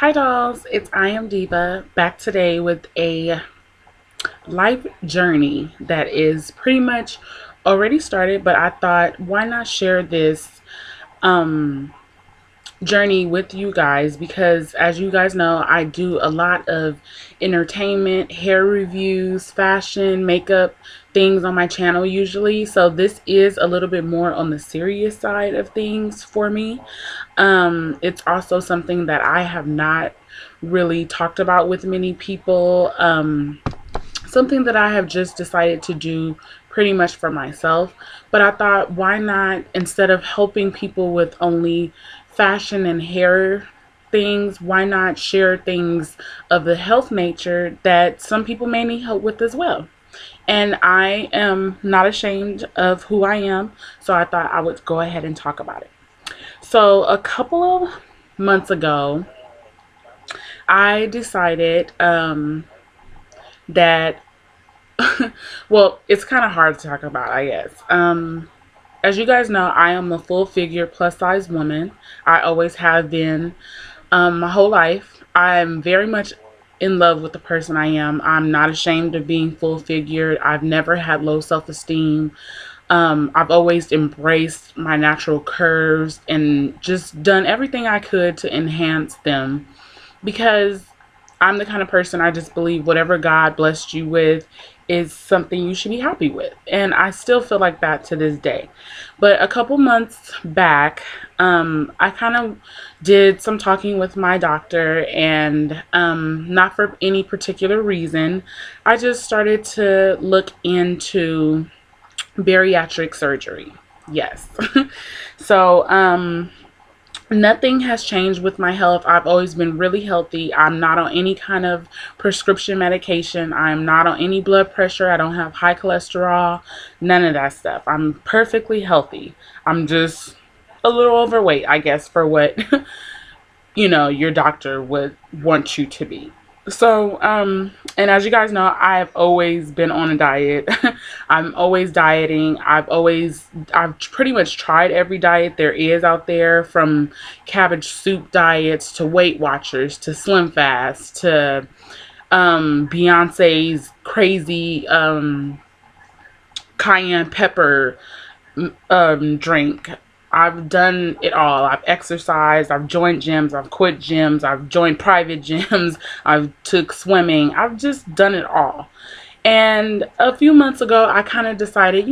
Hi dolls, it's I am Diva back today with a life journey that is pretty much already started, but I thought why not share this um journey with you guys because as you guys know, I do a lot of entertainment, hair reviews, fashion, makeup things on my channel usually. So this is a little bit more on the serious side of things for me. It's also something that I have not really talked about with many people. Something that I have just decided to do pretty much for myself. But I thought, why not, instead of helping people with only fashion and hair things, why not share things of the health nature that some people may need help with as well? And I am not ashamed of who I am, so I thought I would go ahead and talk about it. So, a couple of months ago, I decided that well, it's kind of hard to talk about, I guess. As you guys know, I am a full figure plus size woman. I always have been my whole life. I'm very much in love with the person I am. I'm not ashamed of being full figured. I've never had low self esteem. I've always embraced my natural curves and just done everything I could to enhance them because I'm the kind of person I just believe whatever God blessed you with is something you should be happy with. And I still feel like that to this day. But a couple months back, I kind of did some talking with my doctor, and not for any particular reason, I just started to look into bariatric surgery. Yes. So, nothing has changed with my health. I've always been really healthy. I'm not on any kind of prescription medication. I'm not on any blood pressure. I don't have high cholesterol. None of that stuff. I'm perfectly healthy. I'm just a little overweight, I guess, for what your doctor would want you to be. So, and as you guys know, I've always been on a diet. I'm always dieting. I've pretty much tried every diet there is out there, from cabbage soup diets to Weight Watchers to Slim Fast to Beyonce's crazy cayenne pepper drink. I've done it all. I've exercised, I've joined gyms, I've quit gyms, I've joined private gyms, I've took swimming. I've just done it all. And a few months ago, I kind of decided,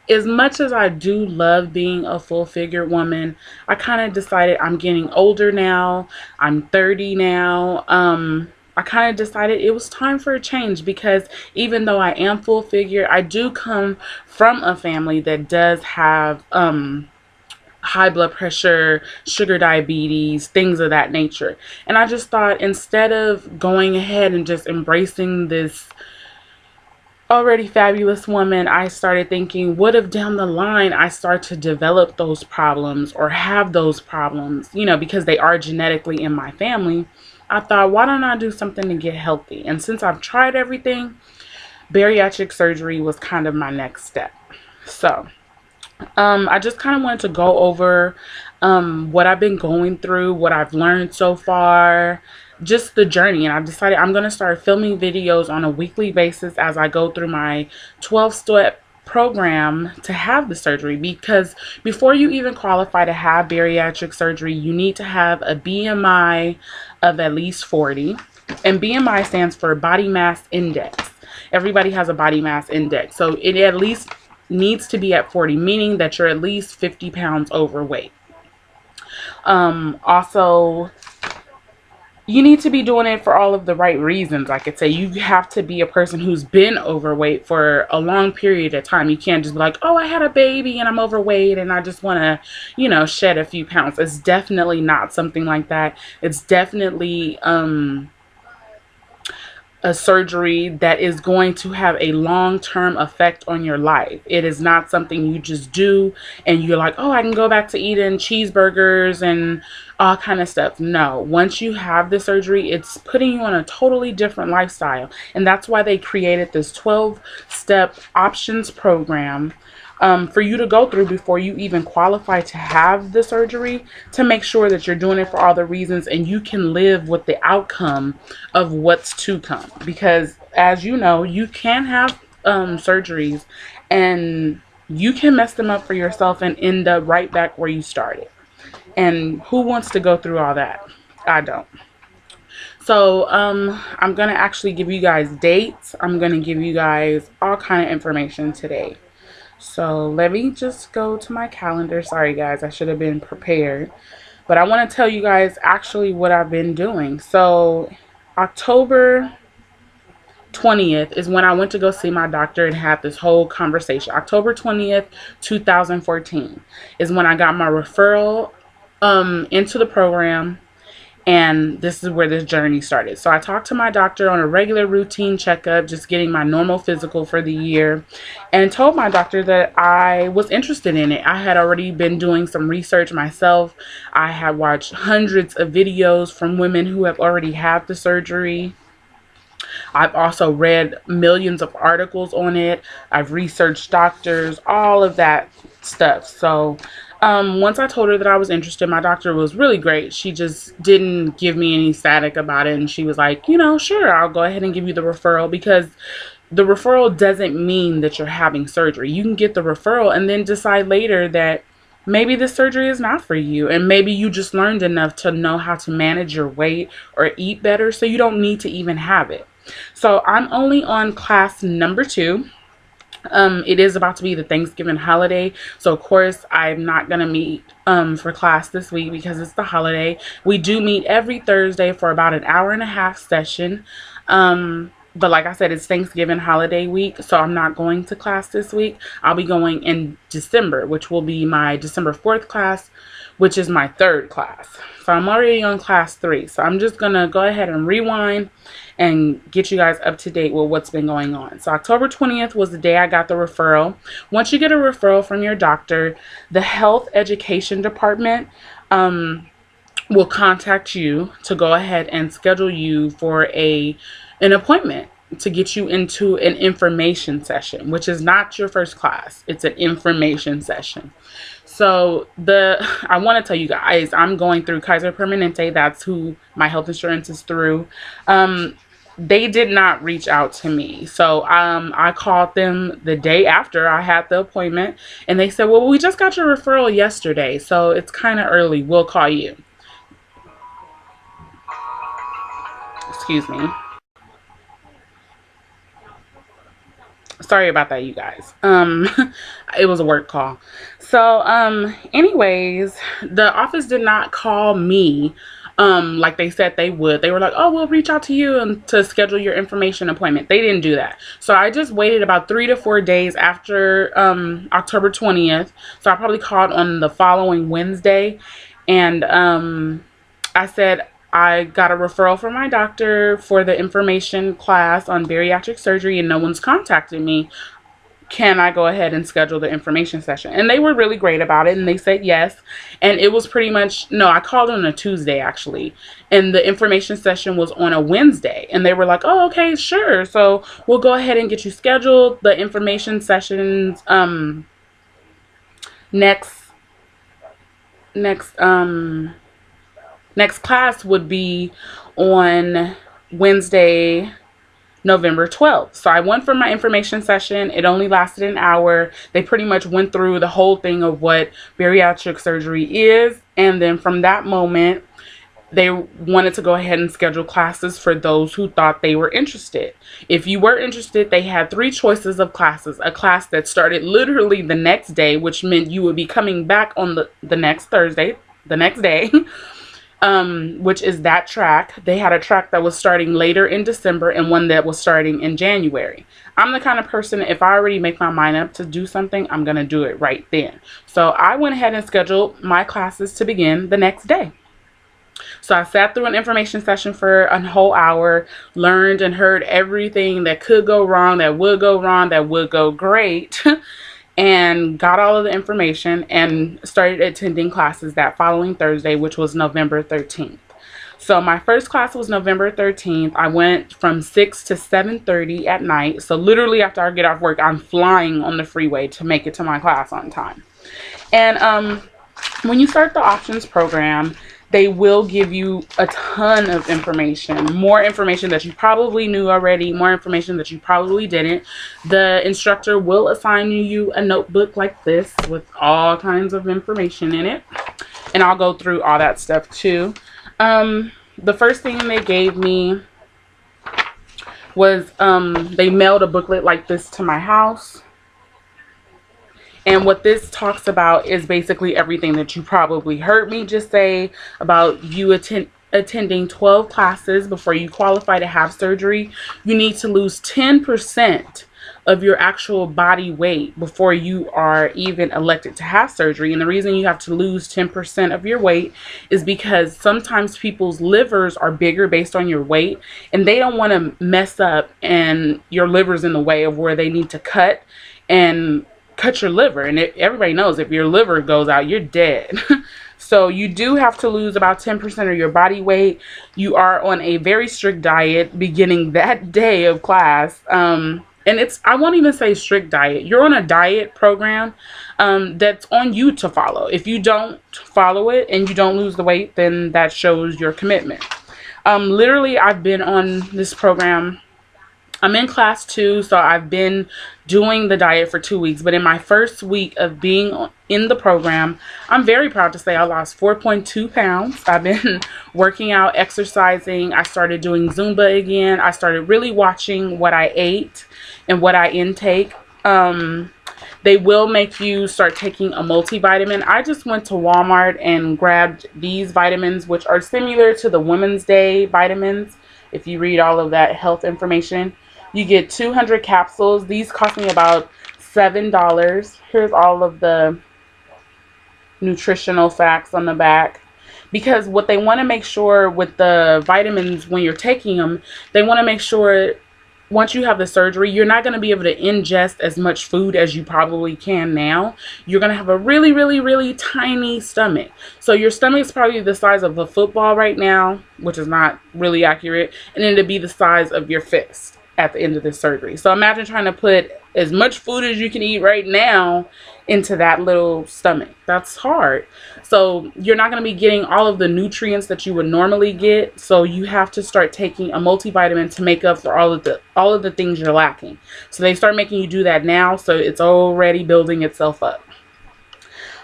as much as I do love being a full figured woman, I kind of decided I'm getting older now. I'm 30 now. I kind of decided it was time for a change because even though I am full figure, I do come from a family that does have high blood pressure, sugar diabetes, things of that nature. And I just thought, instead of going ahead and just embracing this already fabulous woman, I started thinking, what if down the line I start to develop those problems or have those problems, because they are genetically in my family. I thought, why don't I do something to get healthy? And since I've tried everything, bariatric surgery was kind of my next step. So I just kind of wanted to go over what I've been going through, what I've learned so far, just the journey. And I've decided I'm going to start filming videos on a weekly basis as I go through my 12-step program to have the surgery, because before you even qualify to have bariatric surgery, you need to have a BMI of at least 40. And BMI stands for body mass index. Everybody has a body mass index. So it at least needs to be at 40, meaning that you're at least 50 pounds overweight. Also, you need to be doing it for all of the right reasons. I could say you have to be a person who's been overweight for a long period of time. You can't just be like, oh, I had a baby and I'm overweight and I just want to, shed a few pounds. It's definitely not something like that. It's definitely a surgery that is going to have a long-term effect on your life. It is not something you just do and you're like, oh, I can go back to eating cheeseburgers and all kind of stuff. No, once you have the surgery, it's putting you on a totally different lifestyle. And that's why they created this 12-step options program for you to go through before you even qualify to have the surgery, to make sure that you're doing it for all the reasons and you can live with the outcome of what's to come. Because as you know, you can have surgeries and you can mess them up for yourself and end up right back where you started. And who wants to go through all that? I don't. So I'm going to actually give you guys dates. I'm going to give you guys all kind of information today. So let me just go to my calendar. Sorry guys, I should have been prepared. But I want to tell you guys actually what I've been doing. So October 20th is when I went to go see my doctor and had this whole conversation. October 20th, 2014 is when I got my referral into the program. And this is where this journey started. So I talked to my doctor on a regular routine checkup, just getting my normal physical for the year, and told my doctor that I was interested in it. I had already been doing some research myself. I had watched hundreds of videos from women who have already had the surgery. I've also read millions of articles on it. I've researched doctors, all of that stuff. So once I told her that I was interested, my doctor was really great. She just didn't give me any static about it. And she was like, you know, sure, I'll go ahead and give you the referral, because the referral doesn't mean that you're having surgery. You can get the referral and then decide later that maybe this surgery is not for you. And maybe you just learned enough to know how to manage your weight or eat better, so you don't need to even have it. So I'm only on class number 2. It is about to be the Thanksgiving holiday, so of course I'm not gonna meet for class this week because it's the holiday. We do meet every Thursday for about an hour and a half session, but like I said, it's Thanksgiving holiday week, so I'm not going to class this week. I'll be going in December, which will be my December 4th class, which is my 3rd class. So I'm already on class 3, so I'm just gonna go ahead and rewind and get you guys up to date with what's been going on. So October 20th was the day I got the referral. Once you get a referral from your doctor, the health education department will contact you to go ahead and schedule you for an appointment to get you into an information session, which is not your first class. It's an information session. So I want to tell you guys, I'm going through Kaiser Permanente. That's who my health insurance is through. They did not reach out to me. So I called them the day after I had the appointment, and they said, well, we just got your referral yesterday, so it's kind of early. We'll call you. Excuse me. Sorry about that, you guys. It was a work call. So anyways, the office did not call me like they said they would. They were like, oh, we'll reach out to you and to schedule your information appointment. They didn't do that. So I just waited about 3 to 4 days after October 20th. So I probably called on the following Wednesday, and I said I got a referral from my doctor for the information class on bariatric surgery, and no one's contacted me. Can I go ahead and schedule the information session? And they were really great about it, and they said yes. And it was pretty much, no, I called on a Tuesday actually, and the information session was on a Wednesday, and they were like, oh, okay, sure, so we'll go ahead and get you scheduled. The information sessions next class would be on Wednesday, November 12th. So I went for my information session. It only lasted an hour. They pretty much went through the whole thing of what bariatric surgery is. And then from that moment, they wanted to go ahead and schedule classes for those who thought they were interested. If you were interested, they had 3 choices of classes. A class that started literally the next day, which meant you would be coming back on the next Thursday, the next day. Which is that track. They had a track that was starting later in December and one that was starting in January. I'm the kind of person, if I already make my mind up to do something, I'm going to do it right then. So I went ahead and scheduled my classes to begin the next day. So I sat through an information session for a whole hour, learned and heard everything that could go wrong, that would go wrong, that would go great. And got all of the information and started attending classes that following Thursday, which was November 13th. So my first class was November 13th. I went from 6 to 7:30 at night. So literally after I get off work, I'm flying on the freeway to make it to my class on time. And when you start the options program, they will give you a ton of information, more information that you probably knew already, more information that you probably didn't. The instructor will assign you a notebook like this with all kinds of information in it. And I'll go through all that stuff too. The first thing they gave me was they mailed a booklet like this to my house. And what this talks about is basically everything that you probably heard me just say about you attending 12 classes before you qualify to have surgery. You need to lose 10% of your actual body weight before you are even elected to have surgery. And the reason you have to lose 10% of your weight is because sometimes people's livers are bigger based on your weight, and they don't want to mess up and your liver's in the way of where they need to cut your liver. And everybody knows if your liver goes out, you're dead. So you do have to lose about 10% of your body weight. You are on a very strict diet beginning that day of class. And I won't even say strict diet. You're on a diet program that's on you to follow. If you don't follow it and you don't lose the weight, then that shows your commitment. Literally, I've been on this program. I'm in class 2, so I've been doing the diet for 2 weeks. But in my first week of being in the program, I'm very proud to say I lost 4.2 pounds. I've been working out, exercising. I started doing Zumba again. I started really watching what I ate and what I intake. They will make you start taking a multivitamin. I just went to Walmart and grabbed these vitamins, which are similar to the Women's Day vitamins. If you read all of that health information, you get 200 capsules. These cost me about $7. Here's all of the nutritional facts on the back. Because what they want to make sure with the vitamins when you're taking them, they want to make sure once you have the surgery, you're not going to be able to ingest as much food as you probably can now. You're going to have a really, really, really tiny stomach. So your stomach is probably the size of a football right now, which is not really accurate. And then it'll be the size of your fist at the end of this surgery. So imagine trying to put as much food as you can eat right now into that little stomach. That's hard. So you're not going to be getting all of the nutrients that you would normally get. So you have to start taking a multivitamin to make up for all of the things you're lacking. So they start making you do that now. So it's already building itself up.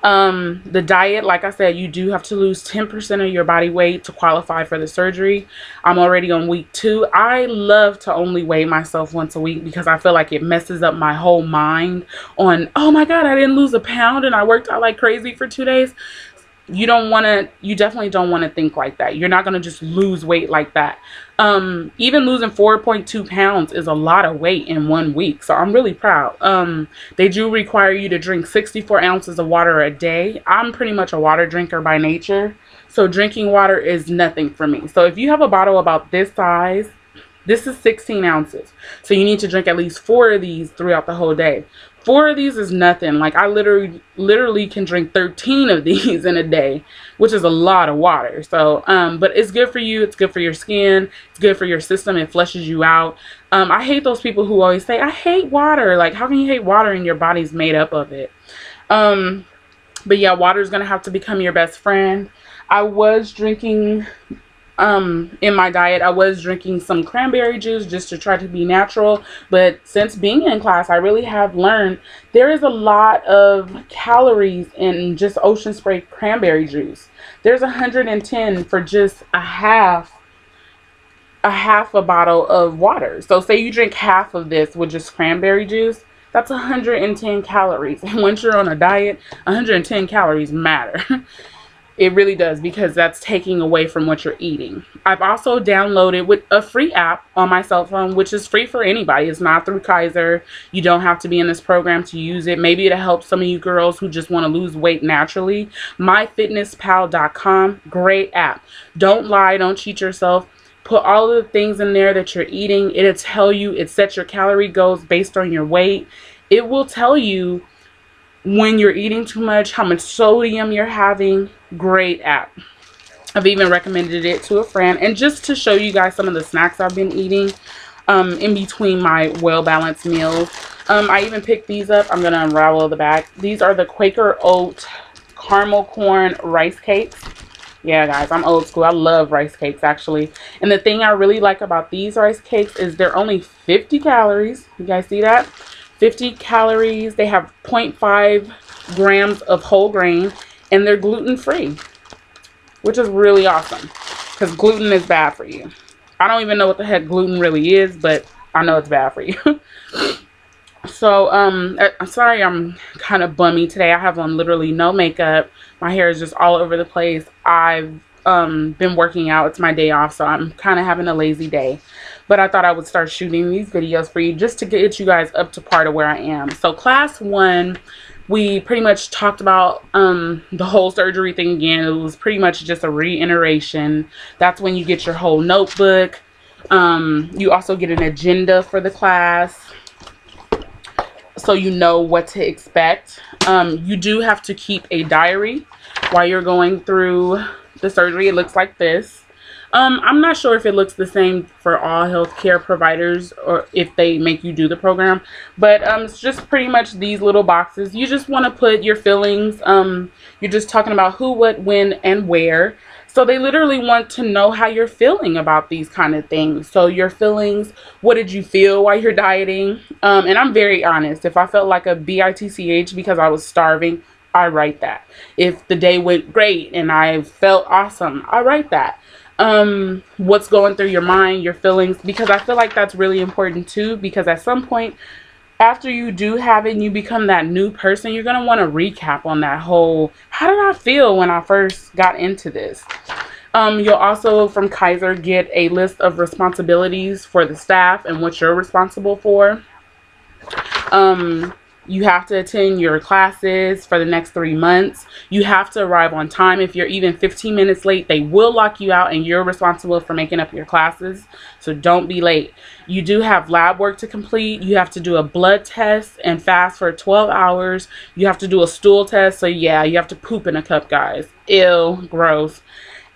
The diet, like I said, you do have to lose 10% of your body weight to qualify for the surgery. I'm already on week 2. I love to only weigh myself once a week because I feel like it messes up my whole mind on, oh my God, I didn't lose a pound and I worked out like crazy for 2 days. You definitely don't want to think like that. You're not going to just lose weight like that. Even losing 4.2 pounds is a lot of weight in 1 week. So I'm really proud. They do require you to drink 64 ounces of water a day. I'm pretty much a water drinker by nature. So drinking water is nothing for me. So if you have a bottle about this size, this is 16 ounces. So you need to drink at least 4 of these throughout the whole day. 4 of these is nothing. Like I literally can drink 13 of these in a day, which is a lot of water. So, but it's good for you. It's good for your skin. It's good for your system. It flushes you out. I hate those people who always say, I hate water. Like, how can you hate water and your body's made up of it? But yeah, water is going to have to become your best friend. I was drinking in my diet, I was drinking some cranberry juice just to try to be natural. But since being in class, I really have learned there is a lot of calories in just ocean spray cranberry juice. There's 110 for just a half a bottle of water. So say you drink half of this with just cranberry juice, that's 110 calories. And once you're on a diet, 110 calories matter. It really does, because that's taking away from what you're eating. I've also downloaded with a free app on my cell phone, which is free for anybody. It's not through Kaiser. You don't have to be in this program to use it. Maybe it'll help some of you girls who just want to lose weight naturally. MyFitnessPal.com, great app. Don't lie, don't cheat yourself. Put all of the things in there that you're eating. It'll tell you, it sets your calorie goals based on your weight. It will tell you when you're eating too much, how much sodium you're having. Great app. I've even recommended it to a friend. And just to show you guys some of the snacks I've been eating in between my well-balanced meals. I even picked these up. I'm going to unravel the back. These are the Quaker Oat Caramel Corn Rice Cakes. Yeah, guys, I'm old school. I love rice cakes, actually. And the thing I really like about these rice cakes is they're only 50 calories. You guys see that? 50 calories. They have 0.5 grams of whole grain. And they're gluten-free, which is really awesome. Because gluten is bad for you. I don't even know what the heck gluten really is, but I know it's bad for you. So, I'm sorry I'm kind of bummy today. I have on literally no makeup. My hair is just all over the place. I've been working out. It's my day off, so I'm kind of having a lazy day. But I thought I would start shooting these videos for you just to get you guys up to par of where I am. So, class 1, we pretty much talked about the whole surgery thing again. It was pretty much just a reiteration. That's when you get your whole notebook. You also get an agenda for the class, so you know what to expect. You do have to keep a diary while you're going through the surgery. It looks like this. I'm not sure if it looks the same for all healthcare providers or if they make you do the program, but it's just pretty much these little boxes. You just want to put your feelings. You're just talking about who, what, when, and where. So they literally want to know how you're feeling about these kind of things. So your feelings, what did you feel while you're dieting? And I'm very honest. If I felt like a bitch because I was starving, I write that. If the day went great and I felt awesome, I write that. What's going through your mind, your feelings, because I feel like that's really important too, because at some point after you do have it and you become that new person, you're going to want to recap on that whole, how did I feel when I first got into this? You'll also, from Kaiser, get a list of responsibilities for the staff and what you're responsible for. You have to attend your classes for the next 3 months. You have to arrive on time. If you're even 15 minutes late, they will lock you out and you're responsible for making up your classes. So don't be late. You do have lab work to complete. You have to do a blood test and fast for 12 hours. You have to do a stool test. So yeah, you have to poop in a cup, guys. Ew, gross.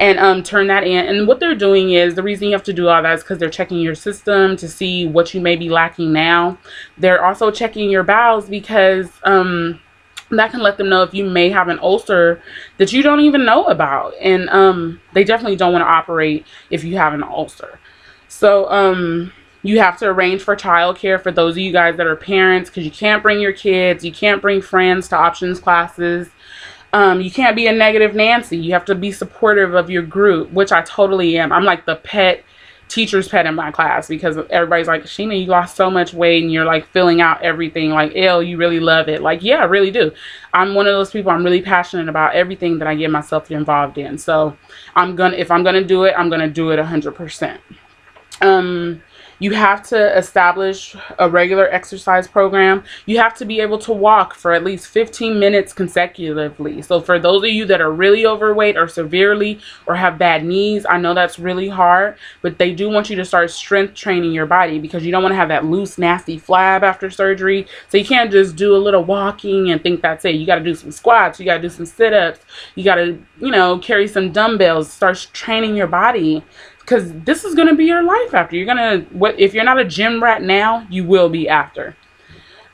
And turn that in. And what they're doing is, the reason you have to do all that is because they're checking your system to see what you may be lacking now. They're also checking your bowels because that can let them know if you may have an ulcer that you don't even know about. And they definitely don't want to operate if you have an ulcer. So you have to arrange for childcare for those of you guys that are parents, because you can't bring your kids, you can't bring friends to options classes. You can't be a negative Nancy. You have to be supportive of your group, which I totally am. I'm like the teacher's pet in my class, because everybody's like, Sheena, you lost so much weight, and you're like filling out everything. Like, ew, you really love it. Like, yeah, I really do. I'm one of those people. I'm really passionate about everything that I get myself involved in. So if I'm gonna do it, I'm gonna do it 100%. You have to establish a regular exercise program. You have to be able to walk for at least 15 minutes consecutively. So for those of you that are really overweight or severely or have bad knees, I know that's really hard, but they do want you to start strength training your body, because you don't want to have that loose, nasty flab after surgery. So you can't just do a little walking and think that's it. You got to do some squats. You got to do some sit-ups. You got to, carry some dumbbells, start training your body. Because this is going to be your life after. You're going to, if you're not a gym rat now, you will be after.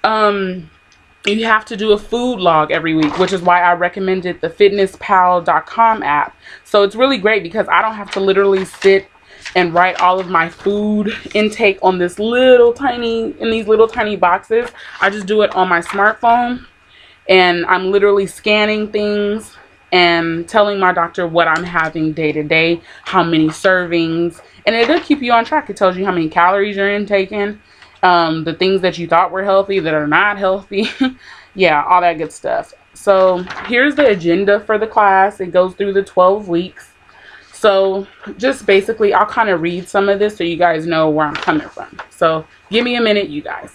You have to do a food log every week, which is why I recommended the fitnesspal.com app. So it's really great because I don't have to literally sit and write all of my food intake on these little tiny boxes. I just do it on my smartphone, and I'm literally scanning things and telling my doctor what I'm having day to day, how many servings, and it'll keep you on track. It tells you how many calories you're intaking, the things that you thought were healthy that are not healthy. Yeah, all that good stuff. So here's the agenda for the class. It goes through the 12 weeks. So just basically, I'll kind of read some of this so you guys know where I'm coming from. So give me a minute, you guys.